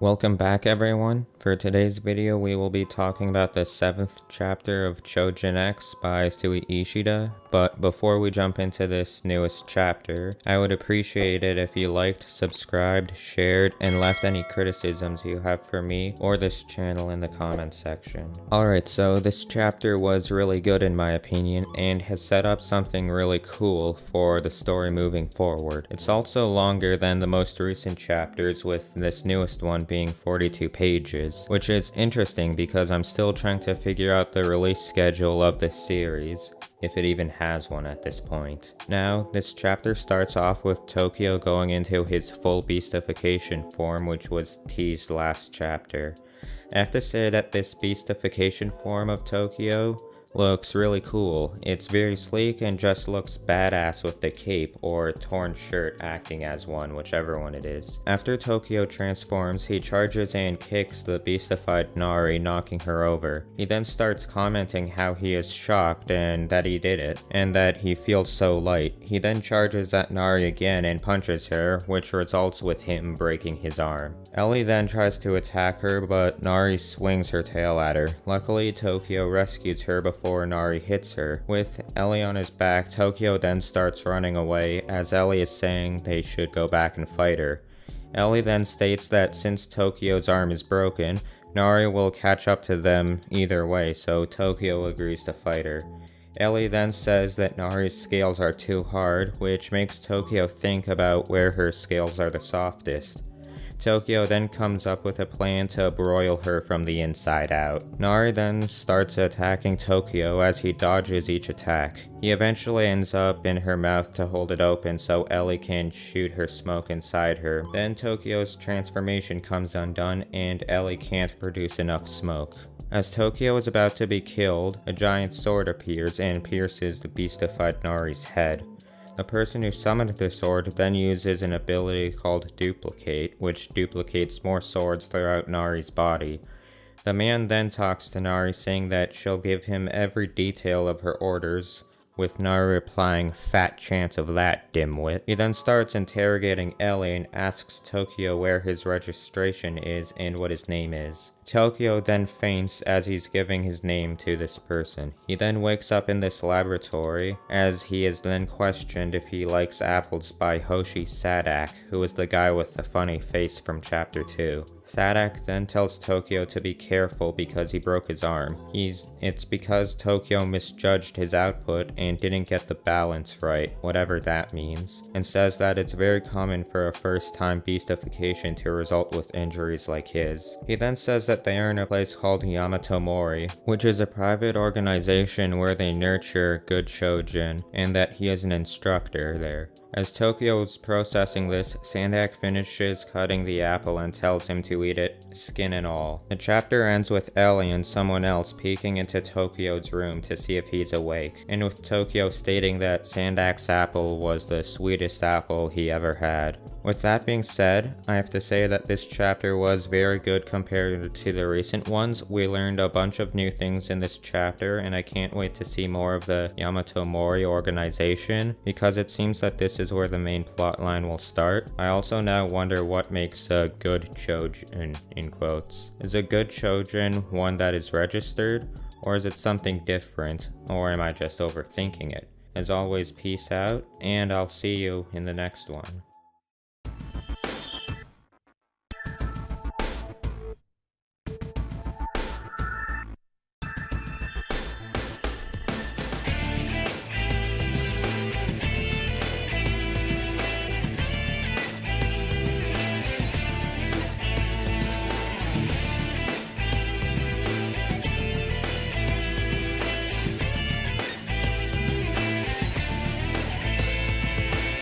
Welcome back everyone. For today's video we will be talking about the 7th chapter of Choujin X by Sui Ishida, but before we jump into this newest chapter, I would appreciate it if you liked, subscribed, shared, and left any criticisms you have for me or this channel in the comments section. Alright, so this chapter was really good in my opinion and has set up something really cool for the story moving forward. It's also longer than the most recent chapters, with this newest one being 42 pages, which is interesting because I'm still trying to figure out the release schedule of this series, if it even has one at this point. Now, this chapter starts off with Tokio going into his full beastification form, which was teased last chapter. I have to say that this beastification form of Tokio looks really cool. It's very sleek and just looks badass with the cape or torn shirt acting as one, whichever one it is. After Tokio transforms, he charges and kicks the beastified Nari, knocking her over. He then starts commenting how he is shocked and that he did it, and that he feels so light. He then charges at Nari again and punches her, which results with him breaking his arm. Ellie then tries to attack her, but Nari swings her tail at her. Luckily, Tokio rescues her before Nari hits her. With Ellie on his back, Tokio then starts running away, as Ellie is saying they should go back and fight her. Ellie then states that since Tokio's arm is broken, Nari will catch up to them either way, so Tokio agrees to fight her. Ellie then says that Nari's scales are too hard, which makes Tokio think about where her scales are the softest. Tokio then comes up with a plan to broil her from the inside out. Nari then starts attacking Tokio as he dodges each attack. He eventually ends up in her mouth to hold it open so Ellie can shoot her smoke inside her. Then Tokio's transformation comes undone and Ellie can't produce enough smoke. As Tokio is about to be killed, a giant sword appears and pierces the beastified Nari's head. The person who summoned the sword then uses an ability called Duplicate, which duplicates more swords throughout Nari's body. The man then talks to Nari, saying that she'll give him every detail of her orders, with Nari replying, "Fat chance of that, dimwit." He then starts interrogating Ellie and asks Tokio where his registration is and what his name is. Tokio then faints as he's giving his name to this person. He then wakes up in this laboratory, as he is then questioned if he likes apples by Hoshi Sadak, who is the guy with the funny face from chapter 2. Sadak then tells Tokio to be careful because he broke his arm. It's because Tokio misjudged his output and didn't get the balance right, whatever that means, and says that it's very common for a first-time beastification to result with injuries like his. He then says that they are in a place called Yamato Mori, which is a private organization where they nurture good Choujin, and that he is an instructor there. As Tokio is processing this, Sadak finishes cutting the apple and tells him to eat it, skin and all. The chapter ends with Ellie and someone else peeking into Tokio's room to see if he's awake, and with Tokio stating that Sadak's apple was the sweetest apple he ever had. With that being said, I have to say that this chapter was very good compared to the recent ones. We learned a bunch of new things in this chapter, and I can't wait to see more of the Yamato Mori organization, because it seems that this is where the main plotline will start. I also now wonder what makes a good Choujin, in quotes. Is a good Choujin one that is registered, or is it something different, or am I just overthinking it? As always, peace out, and I'll see you in the next one.